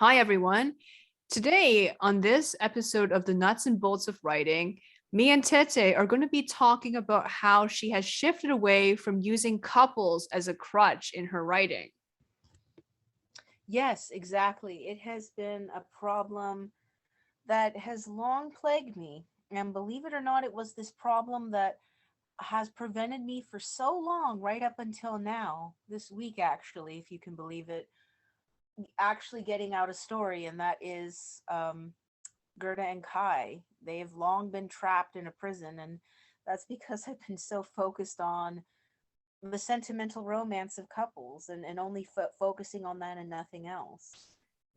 Hi, everyone. Today, on this episode of the Nuts and Bolts of Writing, me and Tete are going to be talking about how she has shifted away from using couples as a crutch in her writing. Yes, exactly. It has been a problem that has long plagued me. And believe it or not, it was this problem that has prevented me for so long, right up until now, this week, actually, if you can believe it, actually getting out a story. And that is Gerda and Kai. They have long been trapped in a prison. And that's because I've been so focused on the sentimental romance of couples and only focusing on that and nothing else.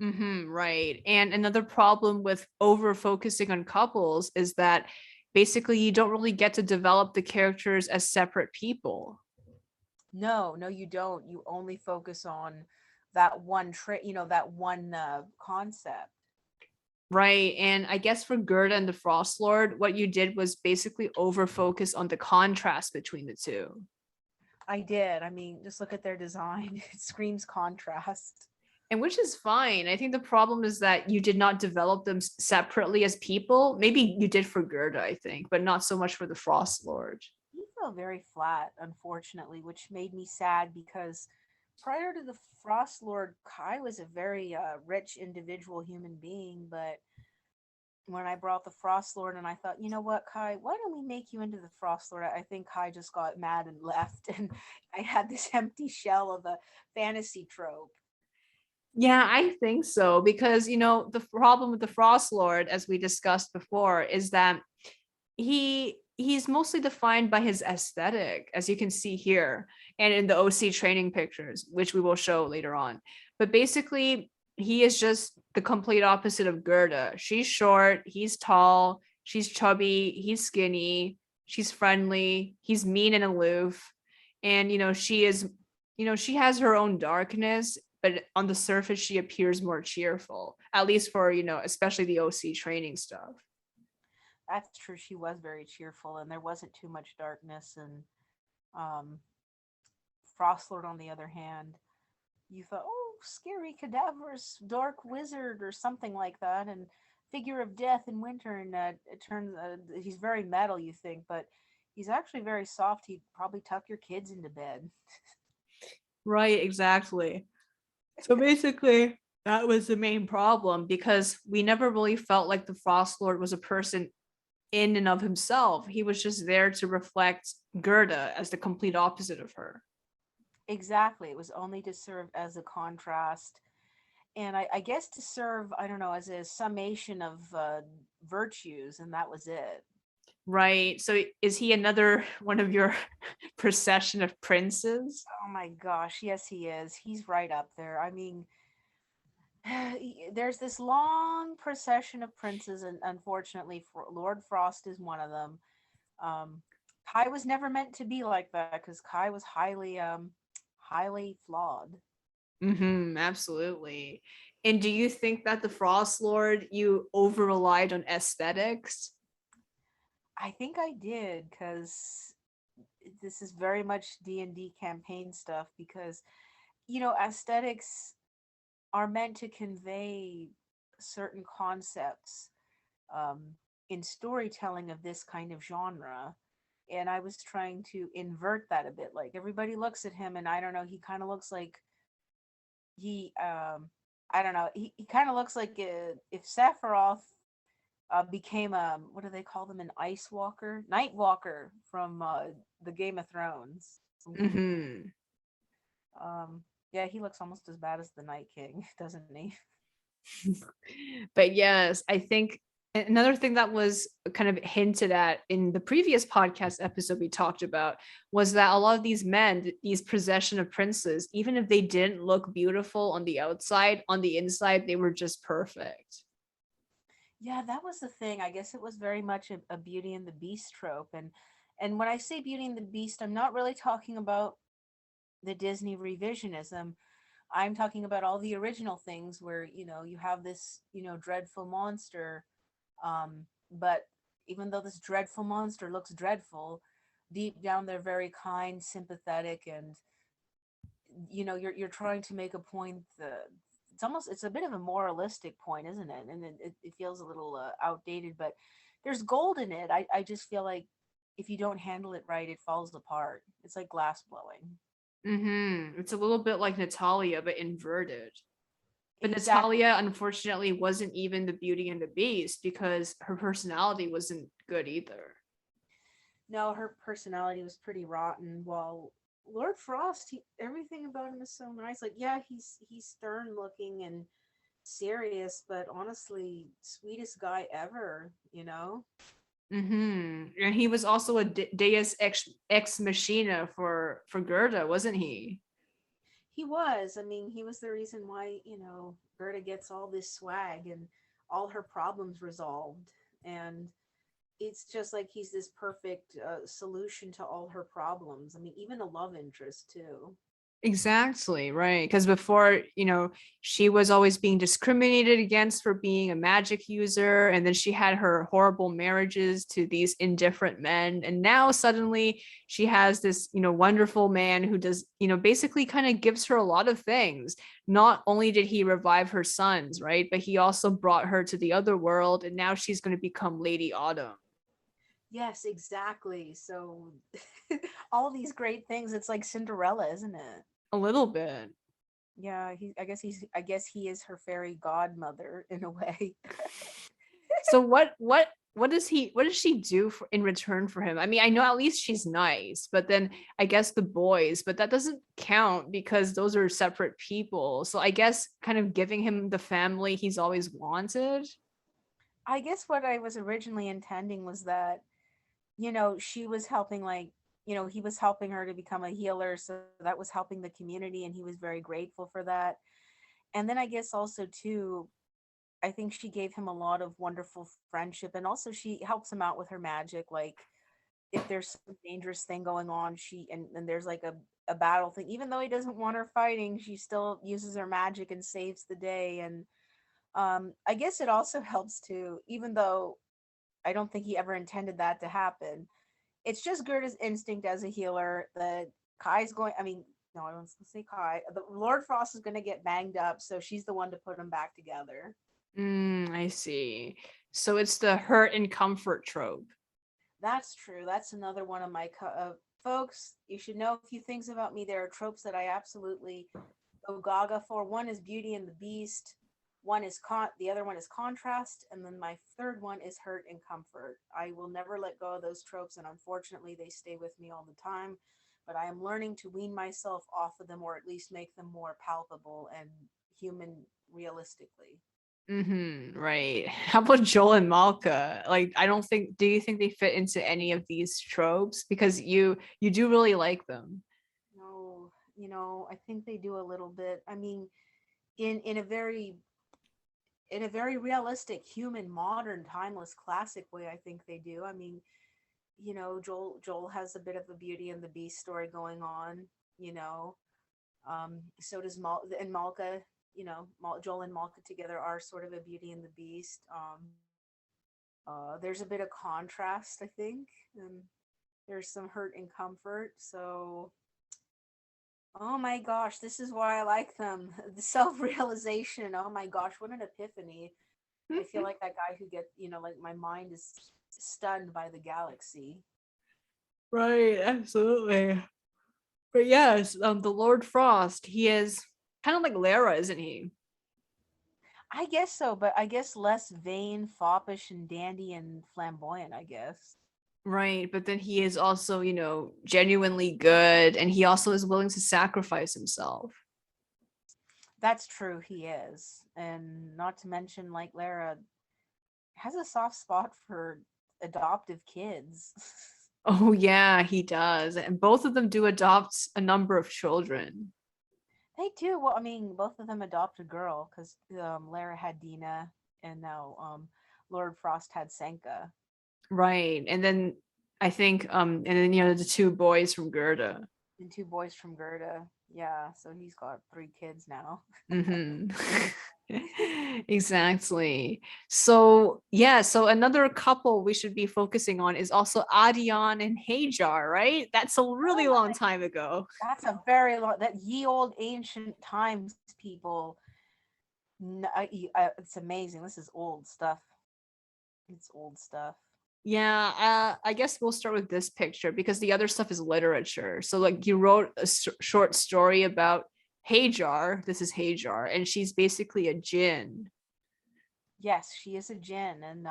Right. And another problem with over focusing on couples is that basically you don't really get to develop the characters as separate people. No, no, you don't. You only focus on that one that one concept. Right. And I guess for Gerda and the Frost Lord, what you did was basically over focus on the contrast between the two. I did. I mean, just look at their design. It screams contrast. And which is fine. I think the problem is that you did not develop them separately as people. Maybe you did for Gerda, I think, but not so much for the Frost Lord. He felt very flat, unfortunately, which made me sad because prior to the Frost Lord, Kai was a very rich individual human being. But when I brought the Frost Lord and I thought, you know what, Kai, why don't we make you into the Frost Lord? I think Kai just got mad and left, and I had this empty shell of a fantasy trope. Yeah, I think so because the problem with the Frost Lord, as we discussed before, is that he's mostly defined by his aesthetic, as you can see here and in the OC training pictures, which we will show later on. But basically, he is just the complete opposite of Gerda. She's short, he's tall, she's chubby, he's skinny, she's friendly, he's mean and aloof. And she has her own darkness, but on the surface she appears more cheerful, at least for, especially the OC training stuff. That's true. She was very cheerful, and there wasn't too much darkness. And um, Frostlord, on the other hand, you thought, oh, scary, cadaverous, dark wizard, or something like that, and figure of death in winter. And it turns he's very metal, you think, but he's actually very soft. He'd probably tuck your kids into bed. Right, exactly. So basically, that was the main problem because we never really felt like the Frost Lord was a person in and of himself. He was just there to reflect Gerda as the complete opposite of her. Exactly. It was only to serve as a contrast, and I guess to serve, I don't know, as a summation of virtues, and that was it. Right. So is he another one of your procession of princes? Oh my gosh, yes, he is. He's right up there. I mean, there's this long procession of princes, and unfortunately, Lord Frost is one of them. Um, Kai was never meant to be like that because Kai was highly flawed. Absolutely. And do you think that the Frost Lord, you over relied on aesthetics? I think I did because this is very much D&D campaign stuff because aesthetics are meant to convey certain concepts um, in storytelling of this kind of genre. And I was trying to invert that a bit. Like everybody looks at him, and I don't know, he kind of looks like he, I don't know, he kind of looks like if Sephiroth became a, what do they call them, an ice walker, night walker from the Game of Thrones. hmm Yeah, he looks almost as bad as the Night King, doesn't he? But yes, I think another thing that was kind of hinted at in the previous podcast episode we talked about was that a lot of these men, these possession of princes, even if they didn't look beautiful on the outside, on the inside, they were just perfect. Yeah, that was the thing. I guess it was very much a Beauty and the Beast trope, and when I say Beauty and the Beast, I'm not really talking about the Disney revisionism. I'm talking about all the original things where you have this dreadful monster, but even though this dreadful monster looks dreadful, deep down they're very kind, sympathetic, and you're trying to make a point it's a bit of a moralistic point, isn't it? And it feels a little outdated, but there's gold in it. I just feel like if you don't handle it right, it falls apart. It's like glass blowing. It's a little bit like Natalia, but inverted. But Exactly. Natalia, unfortunately, wasn't even the Beauty and the Beast because her personality wasn't good either. No, her personality was pretty rotten. While Lord Frost, everything about him is so nice. Like, yeah, he's stern looking and serious, but honestly, sweetest guy ever. You know. And he was also a Deus ex machina for Gerda, wasn't he? He was. I mean, he was the reason why, Gerda gets all this swag and all her problems resolved. And it's just like he's this perfect solution to all her problems. I mean, even a love interest, too. Exactly, right. Because before, she was always being discriminated against for being a magic user. And then she had her horrible marriages to these indifferent men. And now suddenly she has this, wonderful man who does, basically kind of gives her a lot of things. Not only did he revive her sons, right? But he also brought her to the other world. And now she's going to become Lady Autumn. Yes, exactly. So, all these great things, it's like Cinderella, isn't it? A little bit. Yeah, I guess he is her fairy godmother in a way. So what does she do in return for him? I mean, I know at least she's nice, but then I guess the boys, but that doesn't count because those are separate people. So I guess kind of giving him the family he's always wanted. I guess what I was originally intending was that, she was helping, like, he was helping her to become a healer, so that was helping the community, and he was very grateful for that. And then I guess also too, I think she gave him a lot of wonderful friendship, and also she helps him out with her magic. Like, if there's some dangerous thing going on, and there's like a battle thing, even though he doesn't want her fighting, she still uses her magic and saves the day. And I guess it also helps too, even though I don't think he ever intended that to happen. It's just Gerda's instinct as a healer that Kai's going. I mean, no, I was going to say Kai. The Lord Frost is going to get banged up, so she's the one to put them back together. I see. So it's the hurt and comfort trope. That's true. That's another one of my folks. You should know a few things about me. There are tropes that I absolutely go gaga for. One is Beauty and the Beast. One is the other one is contrast, and then my third one is hurt and comfort. I will never let go of those tropes, and unfortunately, they stay with me all the time. But I am learning to wean myself off of them, or at least make them more palpable and human realistically. Right. How about Joel and Malka? Like, I don't think, do you think they fit into any of these tropes? Because you do really like them. No, I think they do a little bit. I mean, in a very realistic, human, modern, timeless, classic way, I think they do. I mean, Joel has a bit of a Beauty and the Beast story going on. You know, so does and Malka. Joel and Malka together are sort of a Beauty and the Beast. There's a bit of contrast, I think, and there's some hurt and comfort. So, oh my gosh, this is why I like them. The self-realization. Oh my gosh, what an epiphany. I feel like that guy who like my mind is stunned by the galaxy. Right, absolutely. But yes, the Lord Frost, he is kind of like Lara, isn't he? I guess so, but I guess less vain, foppish, and dandy and flamboyant, I guess. Right, but then he is also, genuinely good, and he also is willing to sacrifice himself. That's true, he is. And not to mention, like Lara has a soft spot for adoptive kids. Oh yeah, he does. And both of them do adopt a number of children. They do. Well, I mean, both of them adopt a girl because Lara had Dina, and now Lord Frost had Senka, Right. And then I think and then the two boys from Gerda. and two boys from Gerda. Yeah, so he's got three kids now. hmm Exactly. So yeah, so another couple we should be focusing on is also Adion and Hajar, right? That's a Oh really long my, time ago. that's a very long, that ye old ancient times, people. No, it's amazing. This is old stuff. It's old stuff. Yeah, I guess we'll start with this picture because the other stuff is literature. So like you wrote a short story about Hajar. This is Hajar, and she's basically a djinn. Yes, she is a djinn, and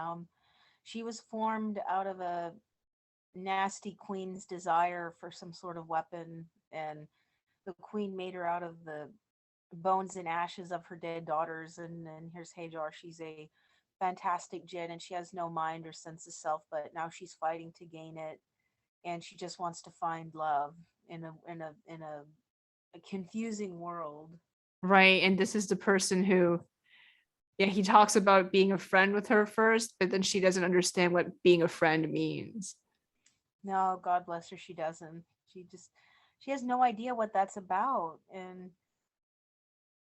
she was formed out of a nasty queen's desire for some sort of weapon, and the queen made her out of the bones and ashes of her dead daughters. And here's Hajar. She's a fantastic djinn, and she has no mind or sense of self, but now she's fighting to gain it, and she just wants to find love in a confusing world. Right. And this is the person who, yeah, he talks about being a friend with her first, but then she doesn't understand what being a friend means. No, God bless her, she doesn't. She has no idea what that's about. And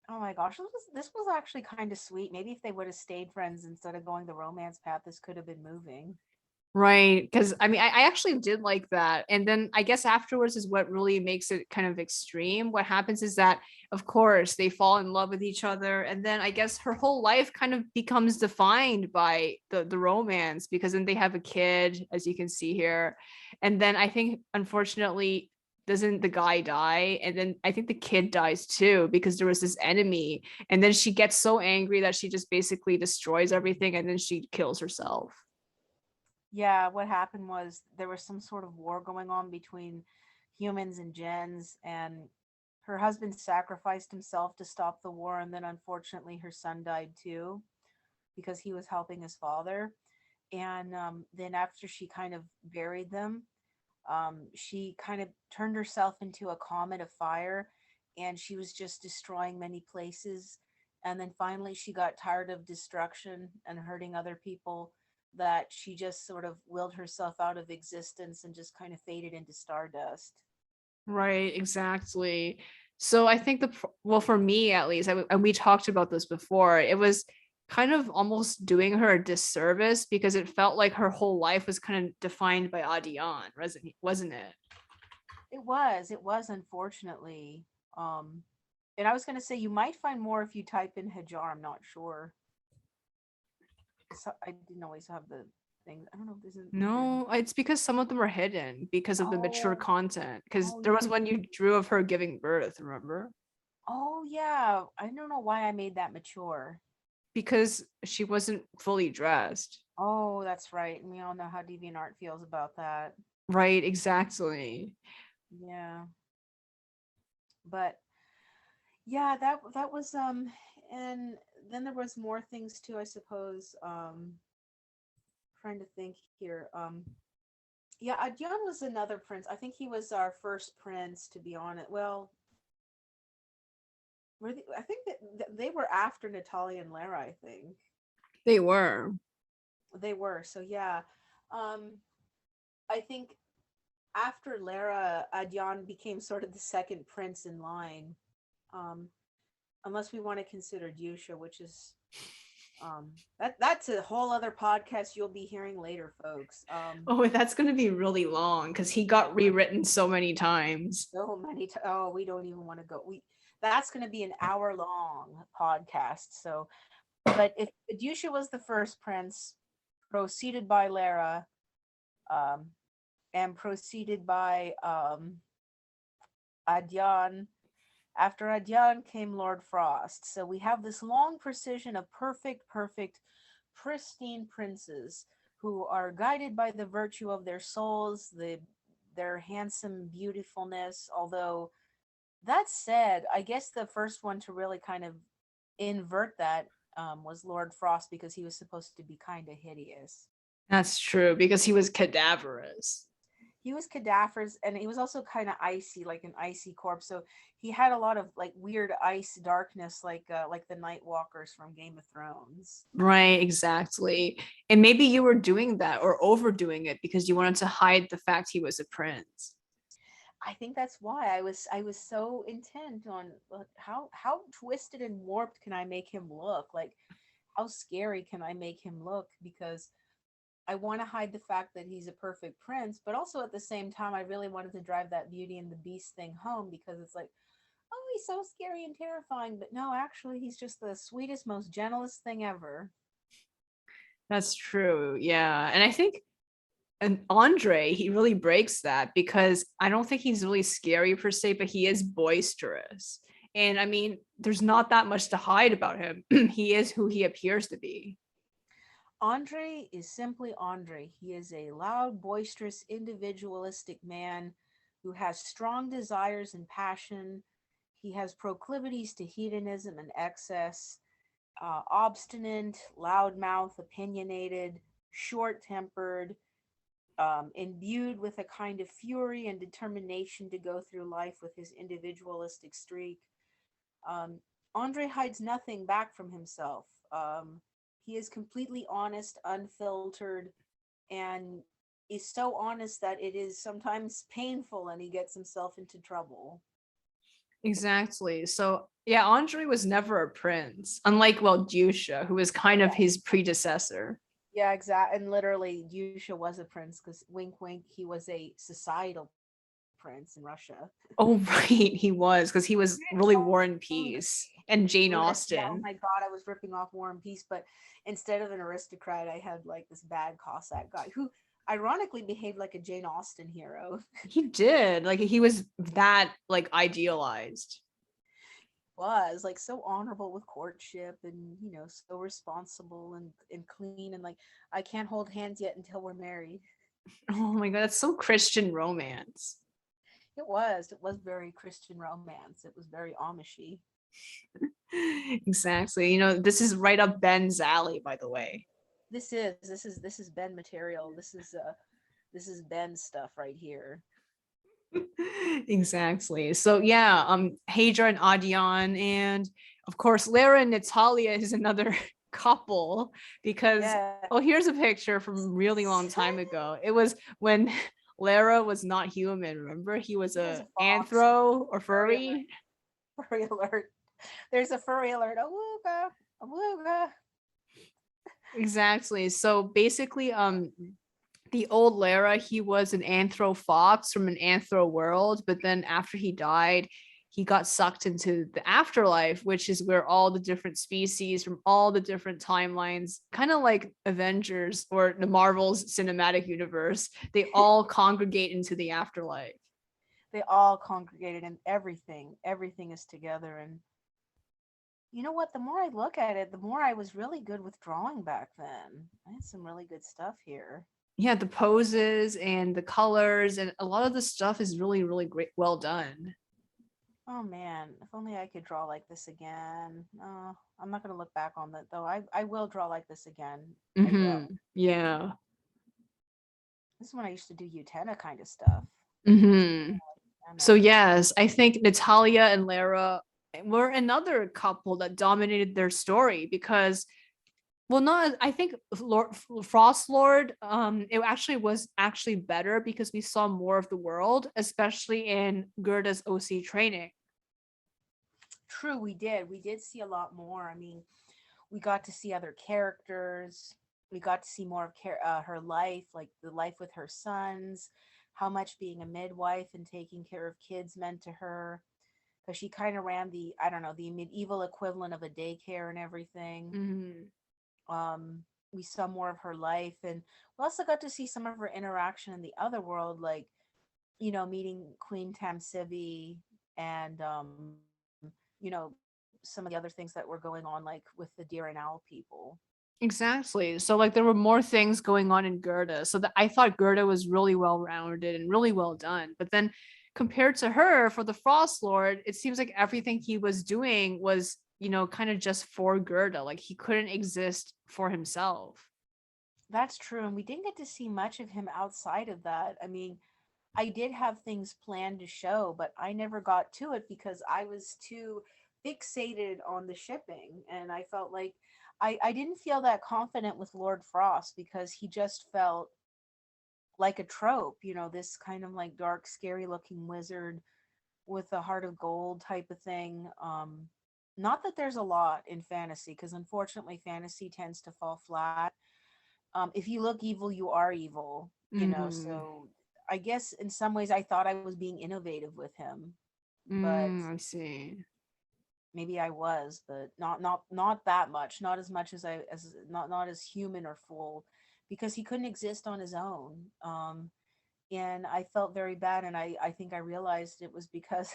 oh my gosh, this was actually kind of sweet. Maybe if they would have stayed friends instead of going the romance path, this could have been moving. Right. Because I mean, I actually did like that. And then I guess afterwards is what really makes it kind of extreme. What happens is that, of course, they fall in love with each other. And then I guess her whole life kind of becomes defined by the romance because then they have a kid, as you can see here. And then I think, unfortunately, doesn't the guy die? And then I think the kid dies too because there was this enemy. And then she gets so angry that she just basically destroys everything and then she kills herself. Yeah, what happened was there was some sort of war going on between humans and gens, and her husband sacrificed himself to stop the war, and then unfortunately her son died too because he was helping his father. And then after she kind of buried them, she kind of turned herself into a comet of fire, and she was just destroying many places. And then finally she got tired of destruction and hurting other people, that she just sort of willed herself out of existence and just kind of faded into stardust. Right, exactly. So I think well, for me at least, and we talked about this before, it was kind of almost doing her a disservice because it felt like her whole life was kind of defined by Adian, wasn't it? It was unfortunately. um and I was going to say you might find more if you type in Hajar. I'm not sure. So I didn't always have the thing. I don't know if there's if there's No, it's because some of them are hidden because of the mature oh content. Because oh there yeah. was one you drew of her giving birth, remember? Oh yeah, I don't know why I made that mature. Because she wasn't fully dressed. Oh, that's right. And we all know how DeviantArt feels about that. Right, exactly. Yeah. But yeah, that was and then there was more things too, I suppose. Trying to think here. Yeah, Adyan was another prince. I think he was our first prince, to be honest. Well, I think that they were after Natalia and Lara, I think. They were. They were. So yeah. Um I think after Lara, Adyan became sort of the second prince in line. Um, unless we want to consider Yusha, which is that's a whole other podcast you'll be hearing later, folks. Oh, that's going to be really long because he got rewritten so many times. So many oh, we don't even want to go. We That's going to be an hour long podcast. So, but if Yusha was the first prince, proceeded by Lara, um, and proceeded by Adyan. After Adyan came Lord Frost. So we have this long precision of perfect, pristine princes who are guided by the virtue of their souls, their handsome beautifulness. Although that said, I guess the first one to really kind of invert that was Lord Frost, because he was supposed to be kind of hideous. That's true because he was cadaverous. He was cadaverous, and he was also kind of icy, like an icy corpse. So he had a lot of like weird ice darkness, like the Night Walkers from Game of Thrones. Right, exactly. And maybe you were doing that or overdoing it because you wanted to hide the fact he was a prince. I think that's why I was so intent on how twisted and warped can I make him look, like how scary can I make him look, because I want to hide the fact that he's a perfect prince, but also at the same time I really wanted to drive that Beauty and the Beast thing home, because it's like, oh be so scary and terrifying, but no, actually, he's just the sweetest, most gentlest thing ever. That's true. Yeah. And I think and Andre, he really breaks that because I don't think he's really scary per se, but he is boisterous. And I mean, there's not that much to hide about him. He is who he appears to be. Andre is simply Andre. He is a loud, boisterous, individualistic man who has strong desires and passion. He has proclivities to hedonism and excess, obstinate, loudmouth, opinionated, short tempered, imbued with a kind of fury and determination to go through life with his individualistic streak. Um, Andre hides nothing back from himself. He is completely honest, unfiltered, and is so honest that it is sometimes painful and he gets himself into trouble. Exactly. So yeah, Andre was never a prince, unlike well, Jusha, who was kind of Yeah. his predecessor. Yeah, exactly. And literally, Yusha was a prince because wink, wink, he was a societal prince in Russia. Oh, right, he was because he was really War and Hungry. Peace and Jane Yeah, oh Austen. my god, I was ripping off War and Peace, but instead of an aristocrat, I had like this bad Cossack guy who ironically behaved like a Jane Austen hero. He did. Like he was that like idealized. Was like so honorable with courtship and so responsible and clean and like I can't hold hands yet until we're married. Oh my god, that's so Christian romance. It was very Christian romance. It was very Amishy. Exactly. You know, this is right up Ben's alley, by the way. This is Ben material. This is Ben stuff right here. Exactly. So yeah, Hajar and Adion, and of course Lara and Natalia is another couple because Yeah. oh, here's a picture from a really long time ago. It was when Lara was not human. Remember, he was There's a a fox. anthro or Furry alert. furry. Furry alert. There's a furry alert. Awooga. Awooga. Exactly. So basically, the old Lara, he was an anthro fox from an anthro world, but then after he died, he got sucked into the afterlife, which is where all the different species from all the different timelines, kind of like Avengers or the Marvel's cinematic universe, they all congregate into the afterlife. They all congregated and everything is together. And you know what? The more I look at it, the more I was really good with drawing back then. I had some really good stuff here. Yeah, the poses and the colors and a lot of the stuff is really, really great, well done. Oh man, if only I could draw like this again. I'm not gonna look back on that though. I will draw like this again. I will. Yeah. This is when I used to do Utena kind of stuff. This is hmm So Utena. yes, I think Natalia and Lara were another couple that dominated their story because well not I think Lord Frost Lord it actually was actually better because we saw more of the world, especially in Gerda's OC training. True, we did. We did see a lot more. I mean, we got to see other characters. We got to see more of her life, like the life with her sons, how much being a midwife and taking care of kids meant to her. Because she kind of ran the, I don't know, the medieval equivalent of a daycare and everything. Mm-hmm. We saw more of her life, and we also got to see some of her interaction in the other world, like meeting Queen Tamsivi and some of the other things that were going on, like with the deer and owl people. Exactly. So like there were more things going on in Gerda. So that I thought Gerda was really well rounded and really well done. But then compared to her for the Frost Lord, it seems like everything he was doing was, kind of just for Gerda. Like he couldn't exist for himself. That's true, and we didn't get to see much of him outside of that. I mean, I did have things planned to show, but I never got to it because I was too fixated on the shipping. And I felt like I didn't feel that confident with Lord Frost because he just felt like a trope, this kind of like dark, scary looking wizard with a heart of gold type of thing. Not that there's a lot in fantasy, because unfortunately, fantasy tends to fall flat. If you look evil, you are evil. Mm. So I guess in some ways I thought I was being innovative with him. but I see. maybe I was, but not that much, not as much as I as not as human or full, because he couldn't exist on his own. And I felt very bad, and I think I realized it was because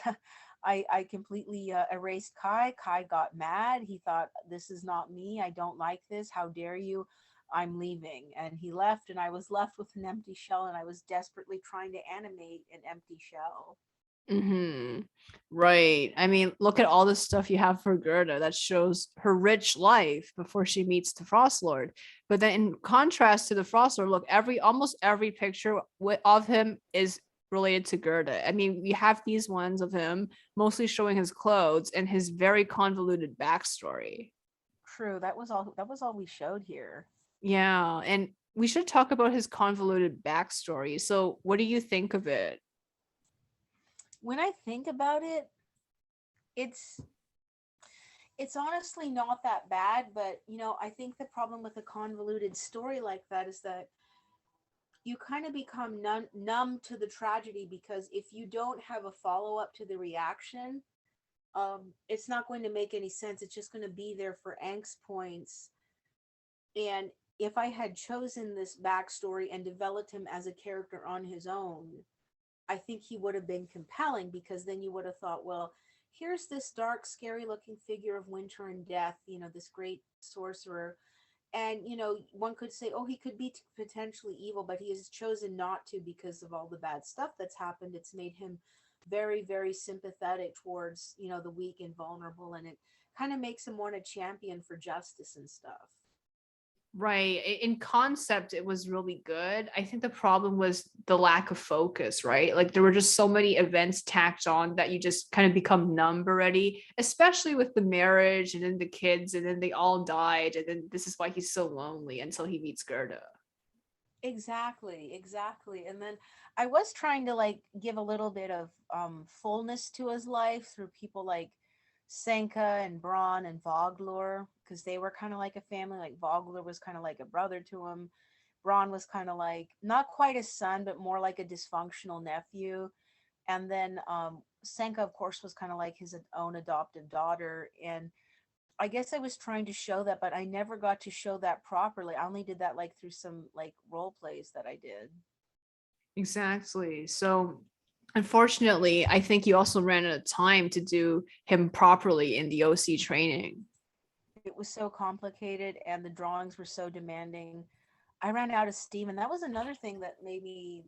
I completely erased Kai. Kai got mad. He thought, this is not me. I don't like this. How dare you? I'm leaving. And he left, and I was left with an empty shell, and I was desperately trying to animate an empty shell. Mm-hmm. Right. I mean, look at all the stuff you have for Gerda that shows her rich life before she meets the Frost Lord. But then, in contrast to the Frost Lord, look, almost every picture of him is related to Gerda. I mean, we have these ones of him mostly showing his clothes and his very convoluted backstory. True, that was all. That was all we showed here. Yeah, and we should talk about his convoluted backstory. So, what do you think of it? When I think about it, it's it's honestly not that bad, but I think the problem with a convoluted story like that is that you kind of become numb to the tragedy, because if you don't have a follow up to the reaction, it's not going to make any sense. It's just going to be there for angst points. And if I had chosen this backstory and developed him as a character on his own, I think he would have been compelling, because then you would have thought, well, here's this dark, scary looking figure of winter and death, this great sorcerer. And, one could say, oh, he could be potentially evil, but he has chosen not to because of all the bad stuff that's happened. It's made him very, very sympathetic towards, the weak and vulnerable. And it kind of makes him want to champion for justice and stuff. Right. In concept, it was really good. I think the problem was the lack of focus, right? Like there were just so many events tacked on that you just kind of become numb already, especially with the marriage and then the kids, and then they all died. And then this is why he's so lonely until he meets Gerda. Exactly, exactly. And then I was trying to like give a little bit of fullness to his life through people like Senka and Braun and Voglor, because they were kind of like a family. Like Voglor was kind of like a brother to him. Braun was kind of like not quite a son, but more like a dysfunctional nephew. And then Senka, of course, was kind of like his own adoptive daughter. And I guess I was trying to show that, but I never got to show that properly. I only did that like through some like role plays that I did. Exactly. So, unfortunately, I think you also ran out of time to do him properly in the OC training. It was so complicated and the drawings were so demanding. I ran out of steam, and that was another thing that made me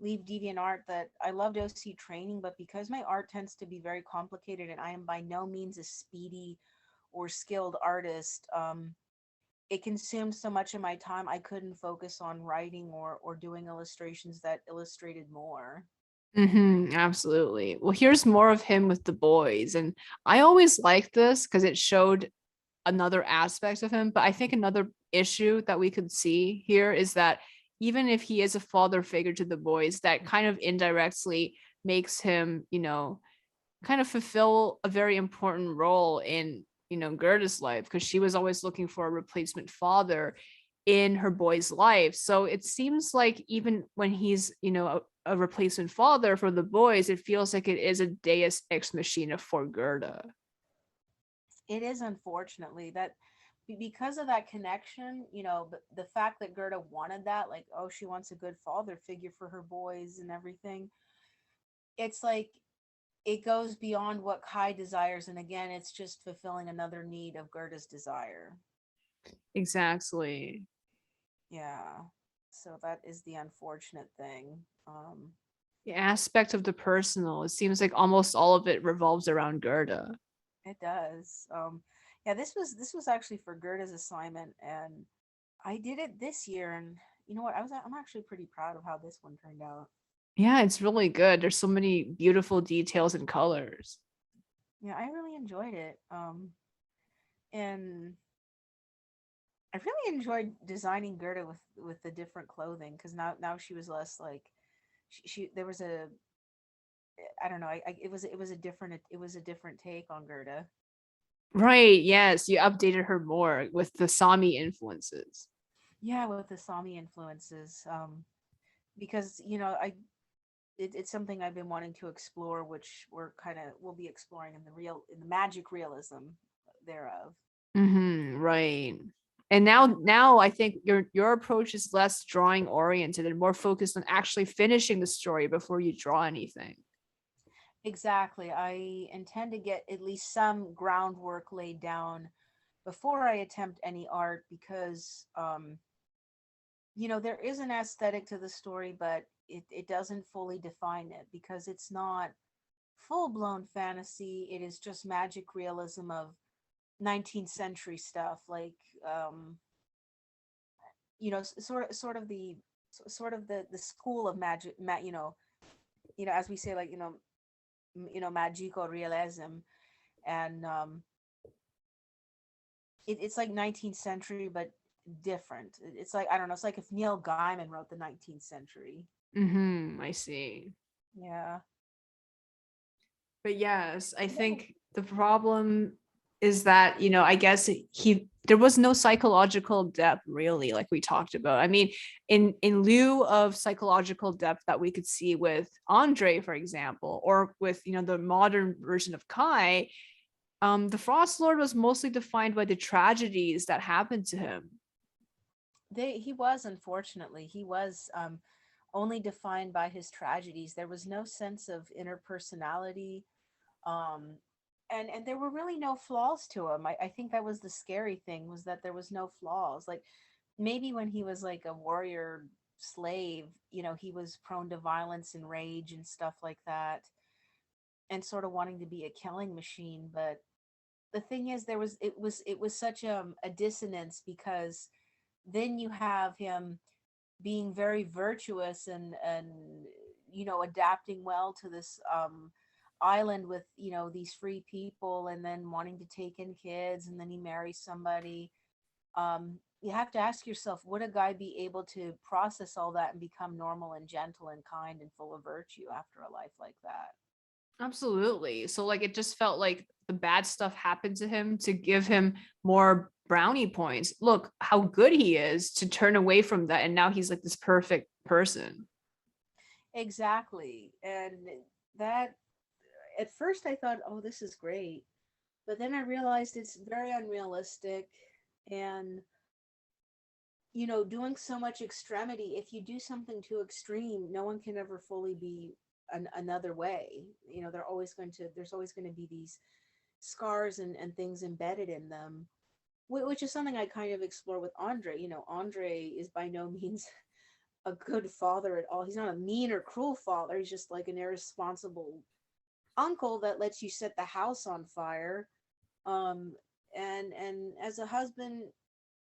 leave DeviantArt. That I loved OC training, but because my art tends to be very complicated and I am by no means a speedy or skilled artist, it consumed so much of my time I couldn't focus on writing or doing illustrations that illustrated more. Absolutely. Well, here's more of him with the boys. And I always liked this because it showed another aspect of him. But I think another issue that we could see here is that even if he is a father figure to the boys, that kind of indirectly makes him, kind of fulfill a very important role in, Gerda's life, because she was always looking for a replacement father in her boy's life. So it seems like even when he's, a replacement father for the boys, it feels like it is a deus ex machina for Gerda. It is, unfortunately, that because of that connection, the fact that Gerda wanted that, like, oh, she wants a good father figure for her boys and everything. It's like it goes beyond what Kai desires, and again, it's just fulfilling another need of Gerda's desire. Exactly. Yeah. So that is the unfortunate thing. The aspect of the personal, it seems like almost all of it revolves around Gerda. It does. Yeah, this was actually for Gerda's assignment, and I did it this year, and you know what? I'm actually pretty proud of how this one turned out. Yeah, it's really good. There's so many beautiful details and colors. Yeah, I really enjoyed it. And I really enjoyed designing Gerda with the different clothing, because now she was less like she there was a I don't know, it was a different take on Gerda. Right, yes, you updated her more with the Sami influences. Yeah, with the Sami influences. Because it's something I've been wanting to explore, which we'll be exploring in the magic realism thereof. Right. And now I think your approach is less drawing oriented and more focused on actually finishing the story before you draw anything. Exactly. I intend to get at least some groundwork laid down before I attempt any art, because there is an aesthetic to the story, but it doesn't fully define it, because it's not full-blown fantasy. It is just magic realism of 19th century stuff, like sort of the school of magic, as we say, like, magical realism. And it's like 19th century, but different. It's like, I don't know, it's like if Neil Gaiman wrote the 19th century. I see. Yeah. But yes, I And then, think the problem is that, I guess there was no psychological depth really, like we talked about. I mean, in lieu of psychological depth that we could see with Andre, for example, or with, the modern version of Kai, the Frost Lord was mostly defined by the tragedies that happened to him. he was, unfortunately, he was only defined by his tragedies. There was no sense of interpersonality, um and there were really no flaws to him. I think that was the scary thing, was that there was no flaws. Like, maybe when he was like a warrior slave, he was prone to violence and rage and stuff like that, and sort of wanting to be a killing machine. But the thing is, it was such a dissonance, because then you have him being very virtuous, and adapting well to this island with these free people, and then wanting to take in kids, and then he marries somebody. You have to ask yourself, would a guy be able to process all that and become normal and gentle and kind and full of virtue after a life like that? Absolutely. So like it just felt like the bad stuff happened to him to give him more brownie points. Look how good he is to turn away from that. And now he's like this perfect person. Exactly. And that, at first I thought, oh, this is great. But then I realized it's very unrealistic. And, doing so much extremity, if you do something too extreme, no one can ever fully be another way. There's always going to be these scars and things embedded in them, which is something I kind of explore with Andre. Andre is by no means a good father at all. He's not a mean or cruel father. He's just like an irresponsible uncle that lets you set the house on fire. And as a husband,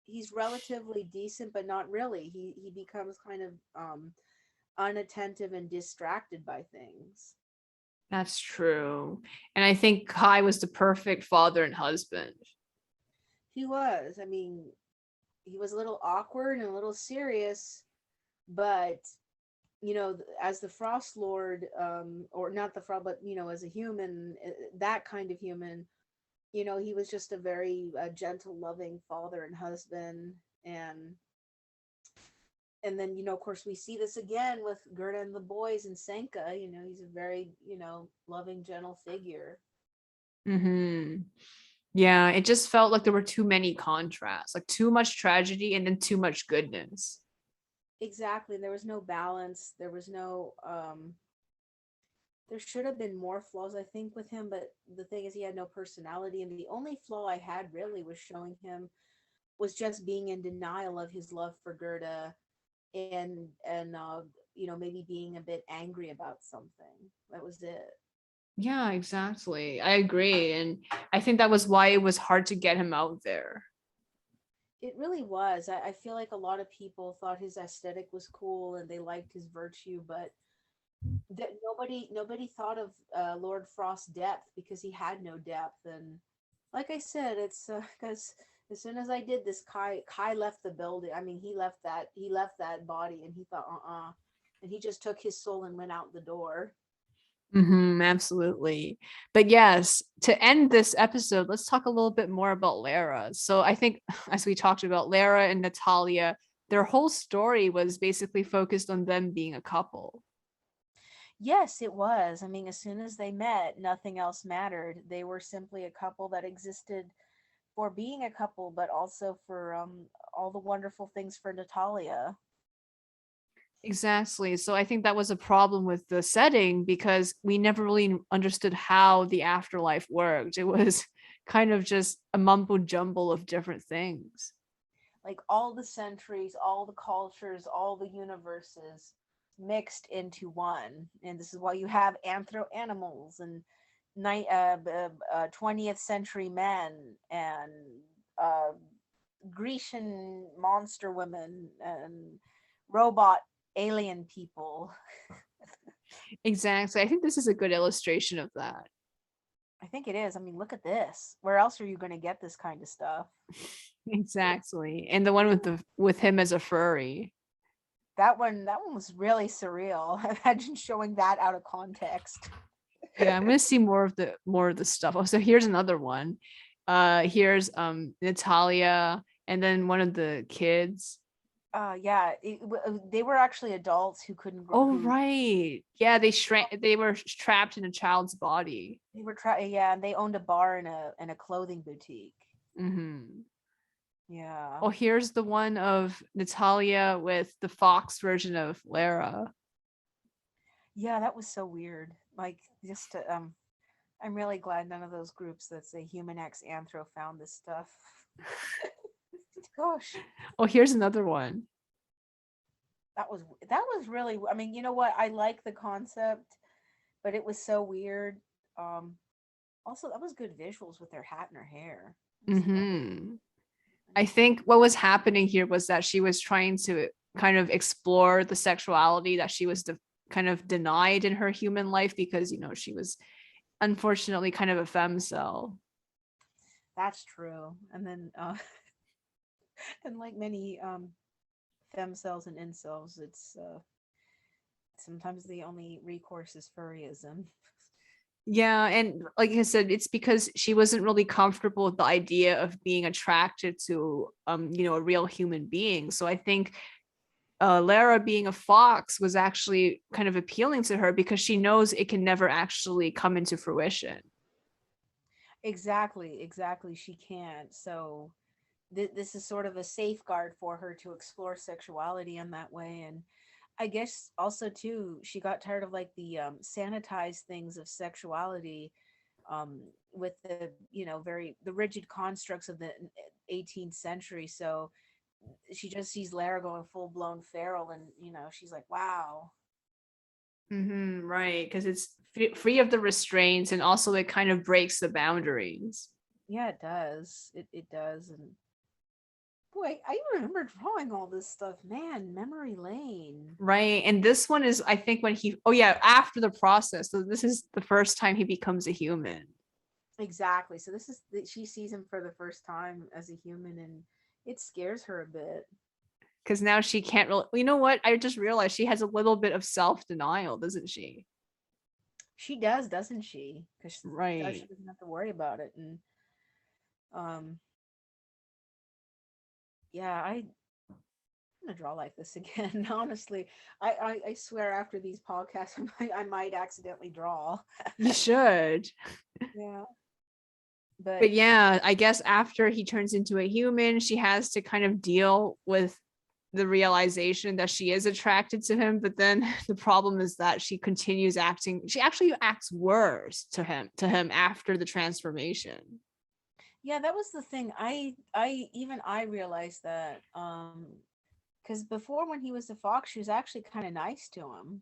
he's relatively decent, but not really. He becomes kind of unattentive and distracted by things. That's true. And I think Kai was the perfect father and husband. He was. I mean, he was a little awkward and a little serious, but as the Frost Lord, or not the Frost, but as a human, that kind of human, he was just a very gentle, loving father and husband. And then, of course, we see this again with Gerda and the boys and Senka. He's a very, loving, gentle figure. Yeah, it just felt like there were too many contrasts, like too much tragedy and then too much goodness. Exactly. There was no balance. There should have been more flaws, I think, with him, but the thing is, he had no personality. And the only flaw I had really was showing him was just being in denial of his love for Gerda, and maybe being a bit angry about something. That was it. Yeah, exactly. I agree. And I think that was why it was hard to get him out there. It really was. I feel like a lot of people thought his aesthetic was cool and they liked his virtue, but that nobody thought of Lord Frost's depth, because he had no depth. And like I said, it's because as soon as I did this, Kai left the building. I mean, he left that body, and he thought, and he just took his soul and went out the door. Absolutely. But yes, to end this episode, let's talk a little bit more about Lara. So I think, as we talked about, Lara and Natalia, their whole story was basically focused on them being a couple. Yes, it was. I mean, as soon as they met, nothing else mattered. They were simply a couple that existed for being a couple, but also for all the wonderful things for Natalia. Exactly. So I think that was a problem with the setting because we never really understood how the afterlife worked. It was kind of just a mumbo jumble of different things. Like all the centuries, all the cultures, all the universes mixed into one. And this is why you have anthro animals and 20th century men and uh, Grecian monster women and robot alien people. Exactly. I think this is a good illustration of that. I think it is. I mean, look at this. Where else are you going to get this kind of stuff? Exactly. And the one with the with him as a furry. That one was really surreal. Imagine showing that out of context. Yeah, I'm gonna see more of the stuff. Oh, so here's another one. Here's Natalia and then one of the kids. Yeah, they were actually adults who couldn't Oh, who right. Yeah, they were trapped in a child's body. they were trying. Yeah, and they owned a bar and a clothing boutique. Hmm. Yeah, Oh, here's the one of Natalia with the fox version of Lara. yeah, that was so weird. Like, just I'm really glad none of those groups that say Human X Anthro found this stuff. Gosh, Oh, here's another one. that was really. I mean, you know what? I like the concept, but it was so weird. Um, Also, that was good visuals with her hat and her hair. Hmm. I think what was happening here was that she was trying to kind of explore the sexuality that she was kind of denied in her human life because she was unfortunately kind of a femme cell. That's true. And then, and like many fem cells and incels, it's sometimes the only recourse is furryism. Yeah, and like I said, it's because she wasn't really comfortable with the idea of being attracted to a real human being. So I think Lara being a fox was actually kind of appealing to her because she knows it can never actually come into fruition. Exactly, exactly. She can't. So this is sort of a safeguard for her to explore sexuality in that way. And I guess also too, she got tired of like the sanitized things of sexuality, with the very the rigid constructs of the 18th century. So she just sees Lara going full blown feral, and she's like, wow. Right, because it's free of the restraints and also it kind of breaks the boundaries. Yeah, it does. It does. And boy, I remember drawing all this stuff. Man, memory lane. Right. And this one is, I think, when oh, yeah, after the process. So this is the first time he becomes a human. Exactly. So this is she sees him for the first time as a human, and it scares her a bit. Because now she can't really, you know what? I just realized she has a little bit of self denial, doesn't she? She does, doesn't she? Because she Right. doesn't have to worry about it. And um, yeah, I'm gonna draw like this again. Honestly, I swear after these podcasts, I might accidentally draw. You should. Yeah, but But yeah, I guess after he turns into a human, she has to kind of deal with the realization that she is attracted to him. But then the problem is that she actually acts worse to him after the transformation. yeah, that was the thing. I realized that because before when he was a fox, she was actually kind of nice to him.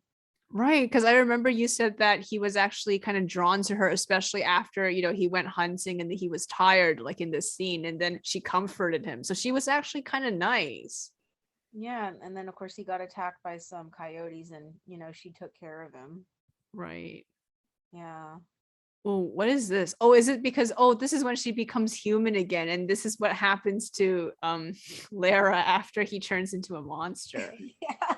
Right, because I remember you said that he was actually kind of drawn to her, especially after, he went hunting and he was tired, like in this scene, and then she comforted him. So she was actually kind of nice. Yeah, and then of course he got attacked by some coyotes, and she took care of him. Right. Yeah. Oh, what is this? Oh, is it because this is when she becomes human again, and this is what happens to Lara after he turns into a monster. Yeah.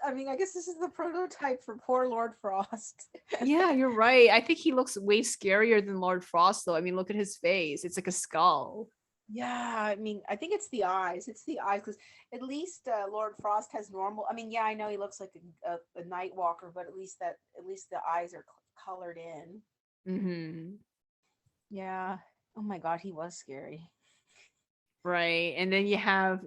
I mean, I guess this is the prototype for poor Lord Frost. Yeah, you're right. I think he looks way scarier than Lord Frost, though. I mean, look at his face. It's like a skull. Yeah, I mean, I think it's the eyes. It's the eyes because at least Lord Frost has normal. I mean, yeah, I know he looks like a night walker, but at least the eyes are colored in. Hmm. Yeah. Oh my God, he was scary. Right. And then you have,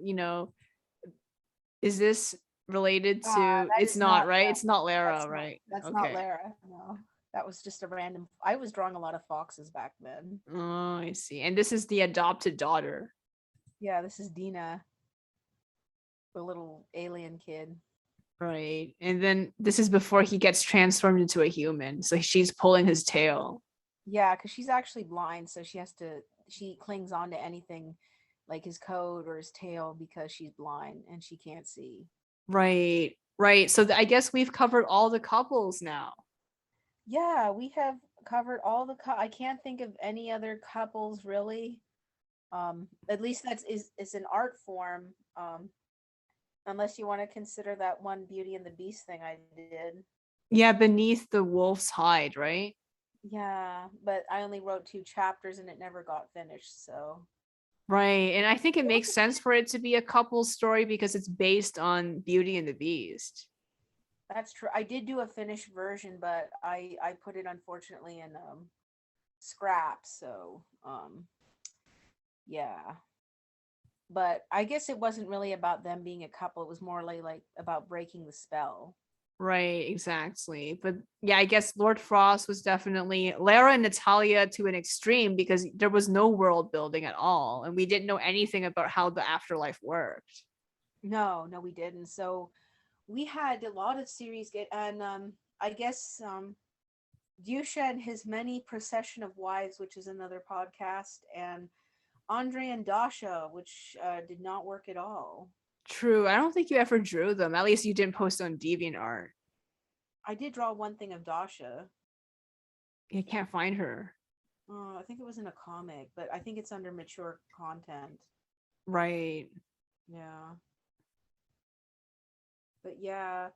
is this related to, That it's is not, not. right? Yeah, It's not Lara, that's not. right? That's not Okay. Lara. No, that was just a random. I was drawing a lot of foxes back then. Oh, I see. And this is the adopted daughter. Yeah, this is Dina, the little alien kid. Right. And then this is before he gets transformed into a human. So she's pulling his tail. Yeah, because she's actually blind, so she has to. She clings on to anything, like his coat or his tail, because she's blind and she can't see. Right. Right. So I guess we've covered all the couples now. Yeah, we have covered all the. I can't think of any other couples really. At least that's is an art form. Unless you want to consider that one Beauty and the Beast thing I did. Yeah, beneath the wolf's hide, right? Yeah, but I only wrote 2 chapters and it never got finished. So Right. And I think it makes sense for it to be a couple story because it's based on Beauty and the Beast. that's true. I did do a finished version, but I put it unfortunately in scrap. So yeah. But I guess it wasn't really about them being a couple. It was more like about breaking the spell. Right, exactly. But yeah, I guess Lord Frost was definitely Lara and Natalia to an extreme because there was no world building at all. And we didn't know anything about how the afterlife worked. No, no, we didn't. So we had a lot of series get and I guess Dusha and his many procession of wives, which is another podcast, and Andre and Dasha, which did not work at all. True. I don't think you ever drew them. At least you didn't post on DeviantArt. I did draw one thing of Dasha. You can't find her. I think it was in a comic, but I think it's under mature content. Right. Yeah, but yeah.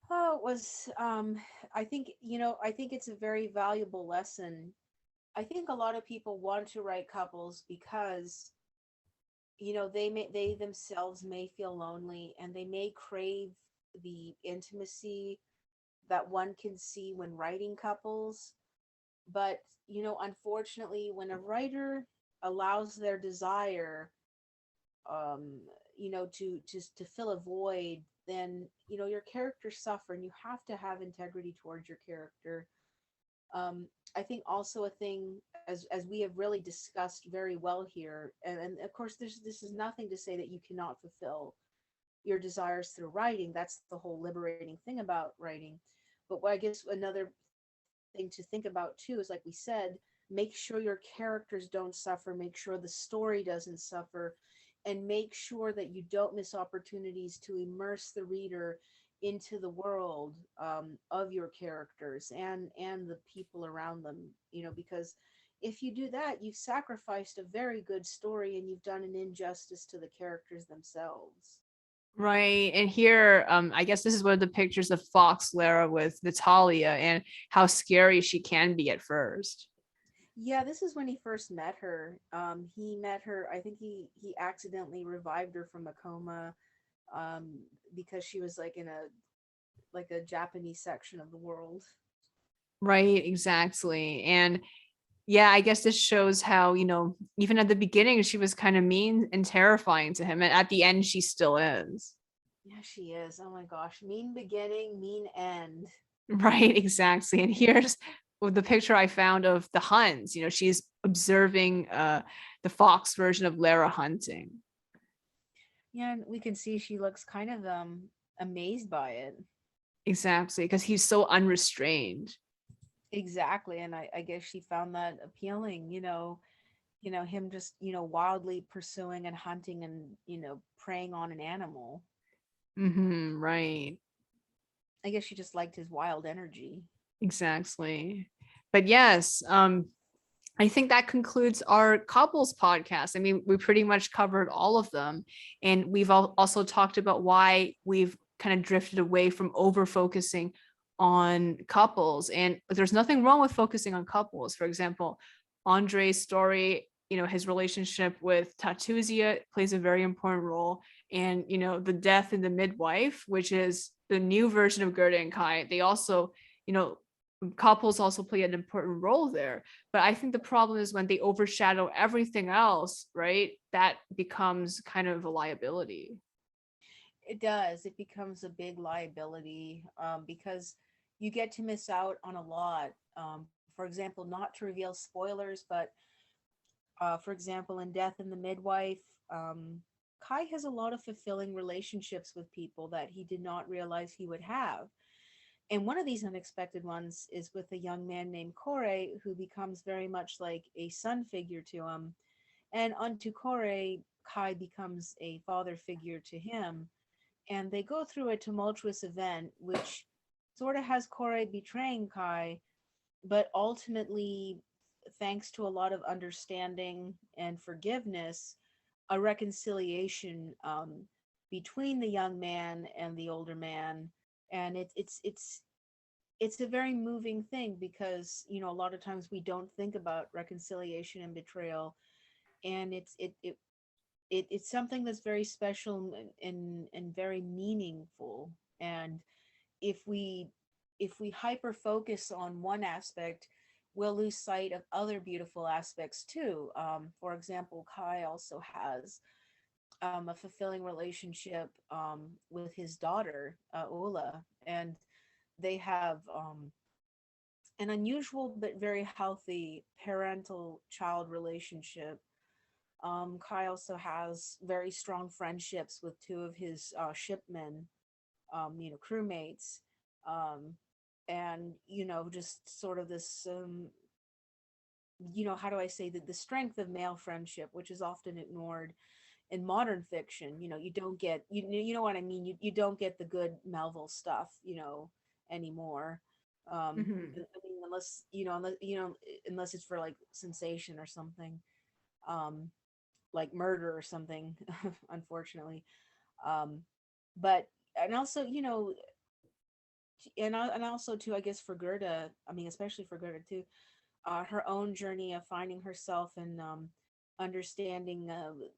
Oh, it was. I think I think it's a very valuable lesson. I think a lot of people want to write couples because they themselves may feel lonely and they may crave the intimacy that one can see when writing couples. But unfortunately, when a writer allows their desire um to fill a void, then your characters suffer, and you have to have integrity towards your character. I think also a thing, as we have really discussed very well here, and of course this is nothing to say that you cannot fulfill your desires through writing. That's the whole liberating thing about writing. But what I guess another thing to think about too is, like we said, make sure your characters don't suffer, make sure the story doesn't suffer, and make sure that you don't miss opportunities to immerse the reader into the world of your characters and the people around them. Because if you do that, you've sacrificed a very good story and you've done an injustice to the characters themselves. Right. And here, I guess this is one of the pictures of Fox Lara with Natalia and how scary she can be at first. Yeah, this is when he first met her. He met her. I think he accidentally revived her from a coma, um, because she was like in a Japanese section of the world. Right, exactly. And yeah, I guess this shows how, even at the beginning, she was kind of mean and terrifying to him. And at the end, she still is. Yeah, she is. Oh my gosh, mean beginning, mean end. Right, exactly. And here's the picture I found of the Huns. She's observing the Fox version of Lara hunting. Yeah, and we can see she looks kind of amazed by it. Exactly, because he's so unrestrained. Exactly, and I guess she found that appealing. Him just wildly pursuing and hunting and preying on an animal. Right. I guess she just liked his wild energy. Exactly. But yes, I think that concludes our couples podcast. I mean, we pretty much covered all of them. And we've also talked about why we've kind of drifted away from over focusing on couples. And there's nothing wrong with focusing on couples. For example, Andre's story his relationship with Tatuzia plays a very important role. And, the death in the midwife, which is the new version of Gerda and Kai, they also, you know, couples also play an important role there. But I think the problem is when they overshadow everything else, right? That becomes kind of a liability. It does. It becomes a big liability, because you get to miss out on a lot. For example, not to reveal spoilers, but for example, in Death in the Midwife, Kai has a lot of fulfilling relationships with people that he did not realize he would have. And one of these unexpected ones is with a young man named Kore, who becomes very much like a son figure to him. And unto Kore, Kai becomes a father figure to him. And they go through a tumultuous event, which sort of has Kore betraying Kai, but ultimately, thanks to a lot of understanding and forgiveness, a reconciliation, between the young man and the older man. And it's a very moving thing, because a lot of times we don't think about reconciliation and betrayal, and it's something that's very special and very meaningful. And if we hyper focus on one aspect, we'll lose sight of other beautiful aspects too. For example, Kai also has a fulfilling relationship with his daughter, Ula, and they have an unusual but very healthy parental child relationship. Kai also has very strong friendships with two of his shipmen, crewmates, um, and just sort of this, how do I say that, the strength of male friendship, which is often ignored in modern fiction. You don't get, you know what I mean. You don't get the good Melville stuff, anymore. I Mhm. mean, unless it's for like sensation or something, um, like murder or something, unfortunately. Um, but and also, and also too, I guess for Gerda, I mean, especially for Gerda too, her own journey of finding herself and understanding,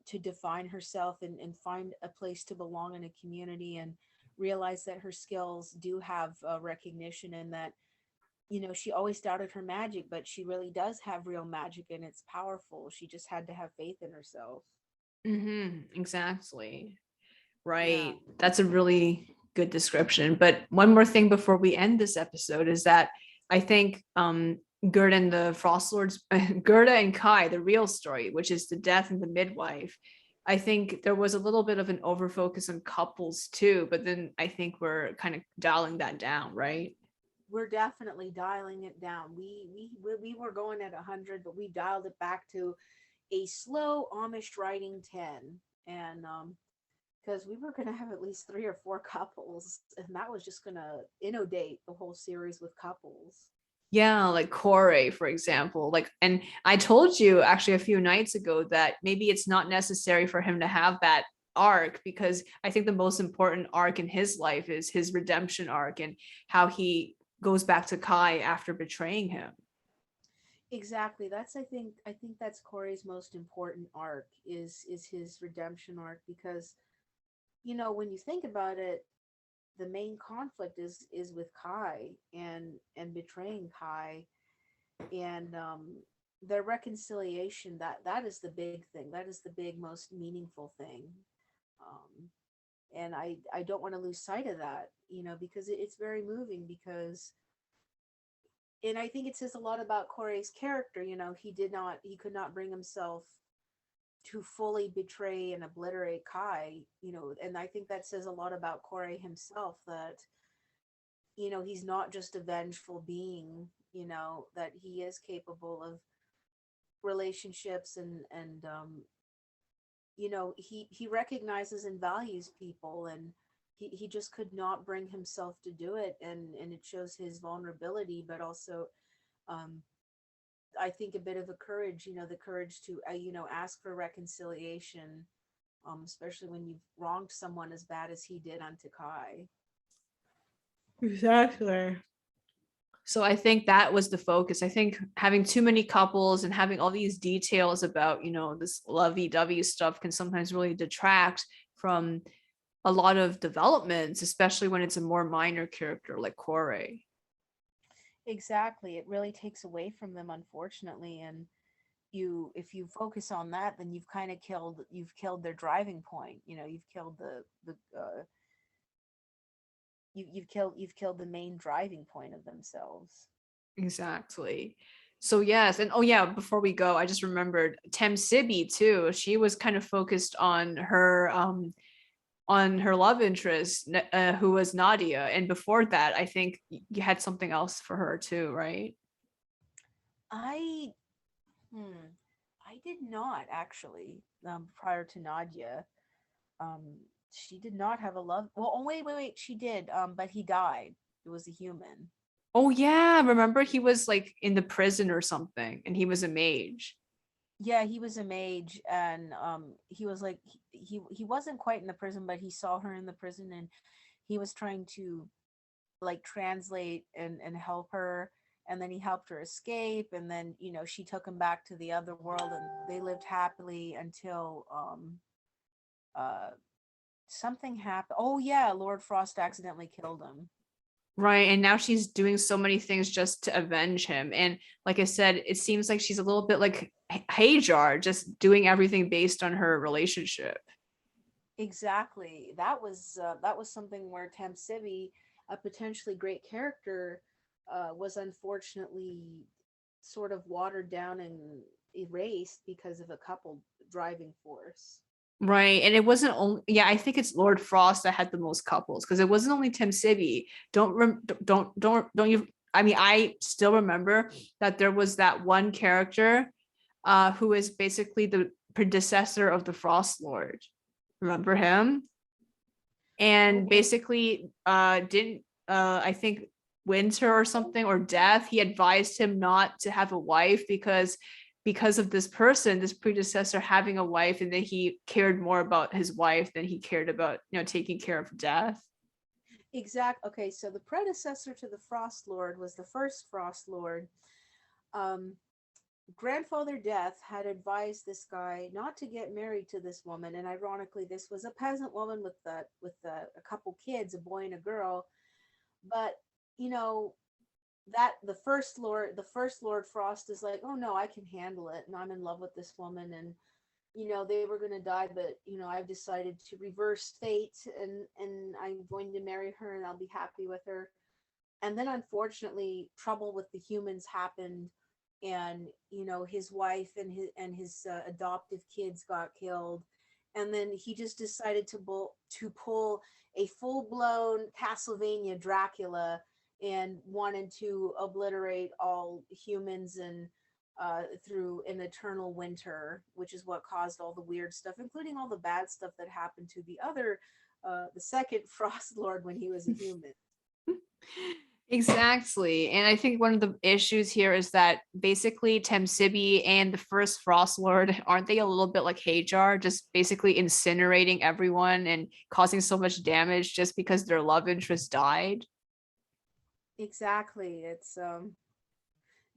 to define herself and find a place to belong in a community, and realize that her skills do have recognition, and that she always doubted her magic, but she really does have real magic and it's powerful. She just had to have faith in herself. Exactly. Yeah. Right. That's a really good description. But one more thing before we end this episode is that I think Gerda and the Frost Lords, Gerda and Kai, the real story, which is the death and the midwife. I think there was a little bit of an overfocus on couples too, but then I think we're kind of dialing that down, right? We're definitely dialing it down. We were going at 100, but we dialed it back to a slow Amish writing 10. And because we were going to have at least 3 or 4 couples, and that was just going to inundate the whole series with couples. Yeah, like Corey, for example. Like, and I told you actually a few nights ago that maybe it's not necessary for him to have that arc, because I think the most important arc in his life is his redemption arc and how he goes back to Kai after betraying him. Exactly. I think that's Corey's most important arc, is his redemption arc, because when you think about it, the main conflict is with Kai and betraying Kai, and their reconciliation, that is the big thing. That is the big most meaningful thing. Um and I don't want to lose sight of that, because it's very moving, because and I think it says a lot about Corey's character. He could not bring himself to fully betray and obliterate Kai, and I think that says a lot about Corey himself, that he's not just a vengeful being, that he is capable of relationships, and he recognizes and values people, and he just could not bring himself to do it, and it shows his vulnerability, but also, um I think, a bit of a courage, the courage to ask for reconciliation, especially when you've wronged someone as bad as he did unto Kai. Exactly. So I think that was the focus. I think having too many couples and having all these details about, this lovey-dovey stuff can sometimes really detract from a lot of developments, especially when it's a more minor character like Corey. Exactly. It really takes away from them, unfortunately. And if you focus on that, then you've killed their driving point. You've killed you've killed the main driving point of themselves. Exactly. So yes, and oh yeah, before we go, I just remembered Tem Sibi too. She was kind of focused on her love interest, who was Nadia, and before that, I think you had something else for her too, right? I hmm, I did not actually. Prior to Nadia, um, she did not have a love. Well, oh wait, she did. But he died. It was a human. Oh yeah, remember he was like in the prison or something, and he was a mage. Yeah, he was a mage, and he was like he wasn't quite in the prison, but he saw her in the prison, and he was trying to like translate and help her, and then he helped her escape, and then she took him back to the other world, and they lived happily until uh something happened. Oh yeah, Lord Frost accidentally killed him. Right, and now she's doing so many things just to avenge him. And like I said, it seems like she's a little bit like Hajar, just doing everything based on her relationship. Exactly. That was something where Tamsibi, a potentially great character, was unfortunately sort of watered down and erased because of a couple driving force. Right. And it wasn't only, yeah, I think it's Lord Frost that had the most couples because it wasn't only Tim Sibby. Don't you, I mean, I still remember that there was that one character who is basically the predecessor of the Frost Lord. Remember him? Oh And wait, basically didn't I think Winter or something or Death, he advised him not to have a wife because of this person, this predecessor having a wife, and then he cared more about his wife than he cared about, taking care of Death. exact. Okay, so the predecessor to the Frost Lord was the first Frost Lord. Um, Grandfather Death had advised this guy not to get married to this woman, and ironically, this was a peasant woman a couple kids, a boy and a girl. But you know that the first Lord Frost is like, oh no, I can handle it, and I'm in love with this woman, and they were going to die, but I've decided to reverse fate, and I'm going to marry her, and I'll be happy with her. And then unfortunately trouble with the humans happened, and his wife and his adoptive kids got killed, and then he just decided to pull a full-blown Castlevania Dracula and wanted to obliterate all humans and through an eternal winter, which is what caused all the weird stuff, including all the bad stuff that happened to the second Frost Lord when he was a human. Exactly. And I think one of the issues here is that basically Temsibi and the first Frost Lord, aren't they a little bit like Hajar, just basically incinerating everyone and causing so much damage just because their love interest died? Exactly. It's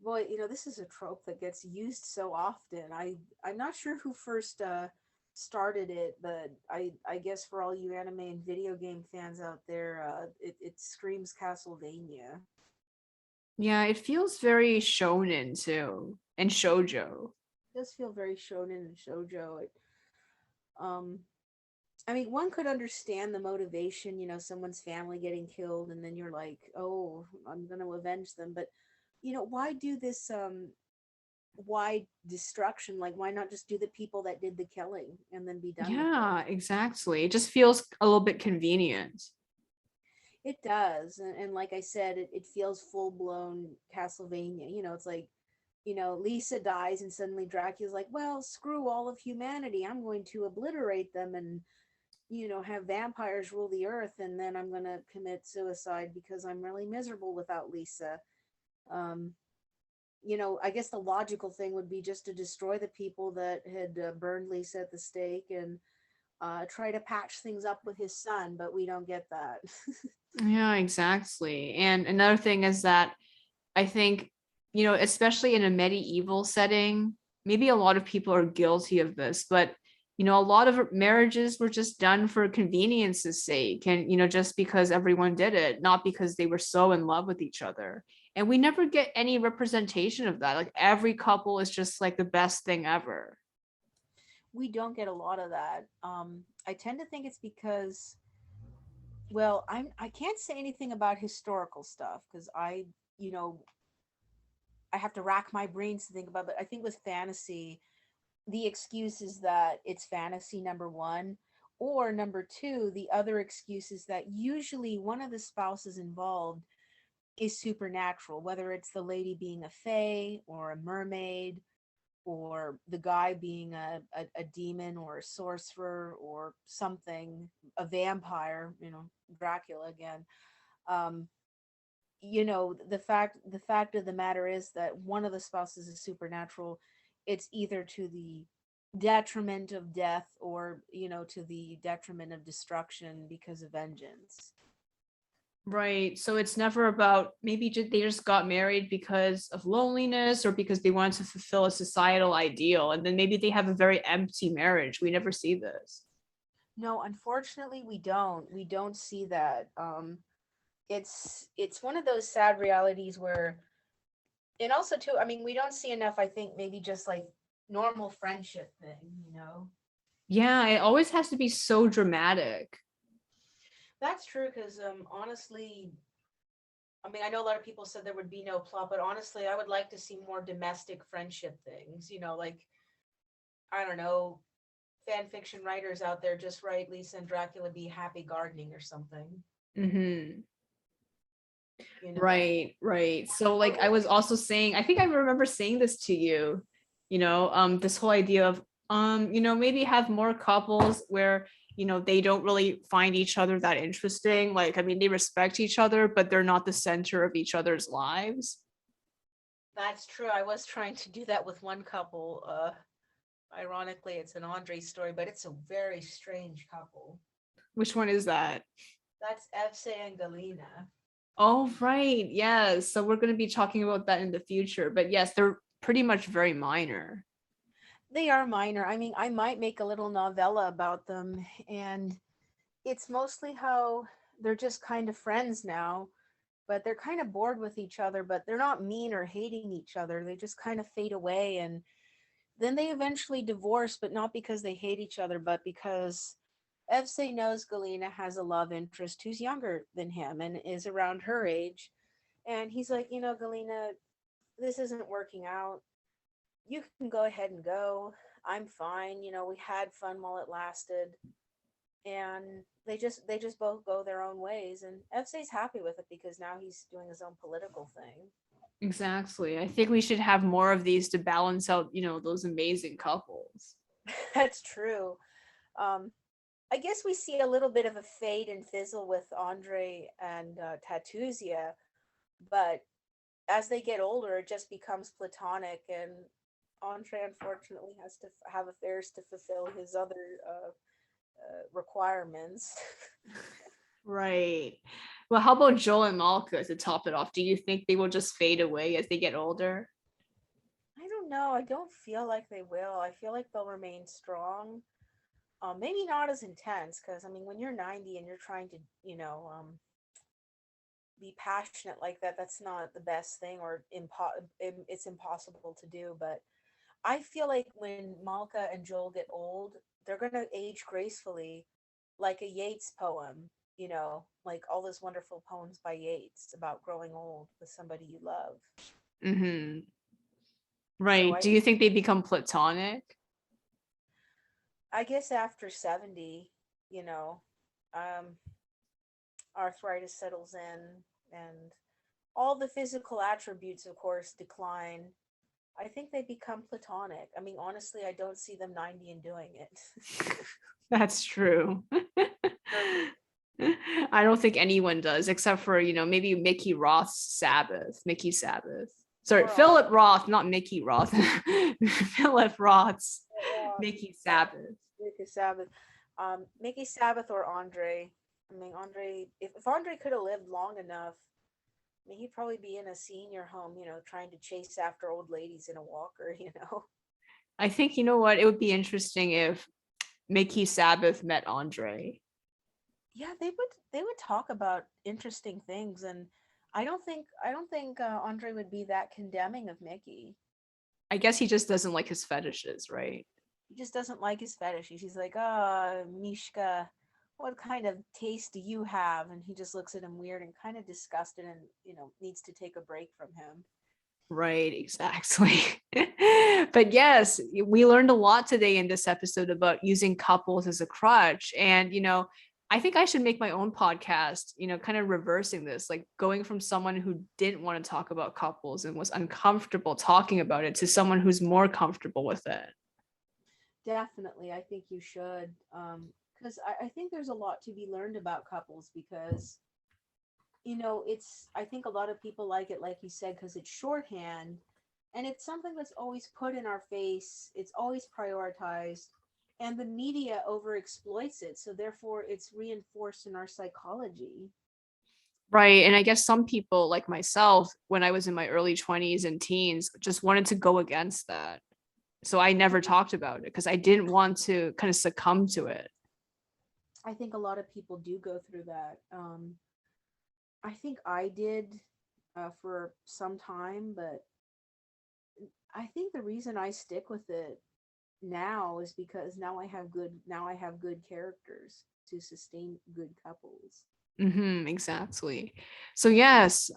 boy, this is a trope that gets used so often. I'm not sure who first started it, but I guess for all you anime and video game fans out there, it screams Castlevania. Yeah, it feels very shonen too, and shoujo. It does feel very shonen and shoujo. Um, I mean, one could understand the motivation, someone's family getting killed, and then you're like, oh, I'm gonna avenge them. But why do this why destruction? Like, why not just do the people that did the killing and then be done with it? Yeah, exactly. It just feels a little bit convenient. It does, and like I said, it feels full blown Castlevania. It's like, Lisa dies, and suddenly Dracula's like, well, screw all of humanity. I'm going to obliterate them and have vampires rule the earth, and then I'm gonna commit suicide because I'm really miserable without Lisa. Um, I guess the logical thing would be just to destroy the people that had burned Lisa at the stake and try to patch things up with his son, but we don't get that. Yeah, exactly. And another thing is that I think, especially in a medieval setting, maybe a lot of people are guilty of this, but a lot of marriages were just done for convenience's sake, and just because everyone did it, not because they were so in love with each other. And we never get any representation of that. Like every couple is just like the best thing ever. We don't get a lot of that. I tend to think it's because, well, I can't say anything about historical stuff because you know, I have to rack my brains to think about. But I think with fantasy, the excuse is that it's fantasy, number one, or number two, the other excuse is that usually one of the spouses involved is supernatural, whether it's the lady being a fae or a mermaid, or the guy being a demon or a sorcerer or something, a vampire, Dracula again. Um, the fact of the matter is that one of the spouses is supernatural. It's either to the detriment of death or to the detriment of destruction because of vengeance. Right. So it's never about maybe they just got married because of loneliness or because they wanted to fulfill a societal ideal. And then maybe they have a very empty marriage. We never see this. No, unfortunately, we don't see that. It's one of those sad realities where, and also too, I mean, we don't see enough, I think, maybe just like normal friendship thing. Yeah, it always has to be so dramatic. That's true because honestly, I mean, I know a lot of people said there would be no plot, but honestly, I would like to see more domestic friendship things. Like, I don't know, fan fiction writers out there just write Lisa and Dracula be happy gardening or something. Hmm. You know, Right, right. So like I or was also saying, I think I remember saying this to you, this whole idea of maybe have more couples where, they don't really find each other that interesting. Like, I mean, they respect each other, but they're not the center of each other's lives. that's true. I was trying to do that with one couple. Ironically, it's an Andre story, but it's a very strange couple. Which one is that? That's Evse and Galina. Oh, right. Yes. So we're going to be talking about that in the future. But yes, they're pretty much very minor. They are minor. I mean, I might make a little novella about them, and it's mostly how they're just kind of friends now, but they're kind of bored with each other, but they're not mean or hating each other. They just kind of fade away, and then they eventually divorce, but not because they hate each other, but because Evse knows Galina has a love interest who's younger than him and is around her age. And he's like, Galina, this isn't working out. You can go ahead and go. I'm fine. We had fun while it lasted. And they just both go their own ways. And Evse's happy with it because now he's doing his own political thing. Exactly. I think we should have more of these to balance out, those amazing couples. That's true. Um, I guess we see a little bit of a fade and fizzle with Andre and Tatuzia, but as they get older, it just becomes platonic, and Andre unfortunately has to have affairs to fulfill his other requirements. Right. Well, how about Joel and Malka to top it off? Do you think they will just fade away as they get older? I don't know. I don't feel like they will. I feel like they'll remain strong. Maybe not as intense because I mean, when you're 90 and you're trying to, be passionate like that, that's not the best thing, or it's impossible to do. But I feel like when Malka and Joel get old, they're gonna age gracefully, like a Yeats poem. Like all those wonderful poems by Yeats about growing old with somebody you love. Hmm. So Right. Do you think they become platonic? I guess after 70, you know, um, arthritis settles in, and all the physical attributes, of course, decline. I think they become platonic. I mean, honestly, I don't see them 90 and doing it. That's true. I don't think anyone does, except for, maybe Mickey Roth's Sabbath, Mickey Sabbath. Sorry, Or on Philip Roth, not Mickey Roth. Philip Roth's Mickey yeah, Sabbath. Mickey Sabbath. Mickey Sabbath or Andre. I mean, Andre, if Andre could have lived long enough, He'd probably be in a senior home, trying to chase after old ladies in a walker, I think, you know what, it would be interesting if Mickey Sabbath met Andre. Yeah, they would talk about interesting things, and I don't think Andre would be that condemning of Mickey. I guess he just doesn't like his fetishes, right? He just doesn't like his fetishes. He's like, "Ah, Mishka, what kind of taste do you have?" And he just looks at him weird and kind of disgusted, and needs to take a break from him. Right, exactly. But yes, we learned a lot today in this episode about using couples as a crutch. And, I think I should make my own podcast, kind of reversing this, like going from someone who didn't want to talk about couples and was uncomfortable talking about it to someone who's more comfortable with it. Definitely, I think you should, because I think there's a lot to be learned about couples because it's I think a lot of people like it, like you said, because it's shorthand and it's something that's always put in our face, it's always prioritized, and the media over exploits it, so therefore it's reinforced in our psychology. Right. And I guess some people like myself, when I was in my early 20s and teens, just wanted to go against that. So I I never think talked about it because I didn't want to kind of succumb to it. I think a lot of people do go through that. I think I did, for some time, but I think the reason I stick with it now is because now I have good characters to sustain good couples. Exactly. So yes,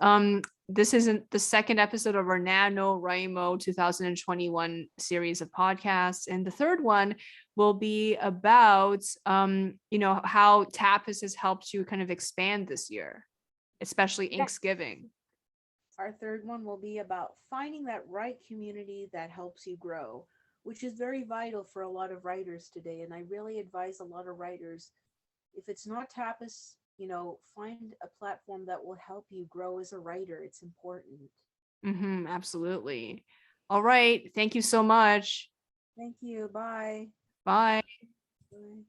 this isn't the second episode of our NaNoWriMo 2021 series of podcasts. And the third one will be about how Tapas has helped you kind of expand this year, especially Yeah. Thanksgiving. Our third one will be about finding that right community that helps you grow, which is very vital for a lot of writers today. And I really advise a lot of writers, if it's not Tapas, find a platform that will help you grow as a writer. It's important. Absolutely. All right. Thank you so much. Thank you. Bye. Bye. Bye.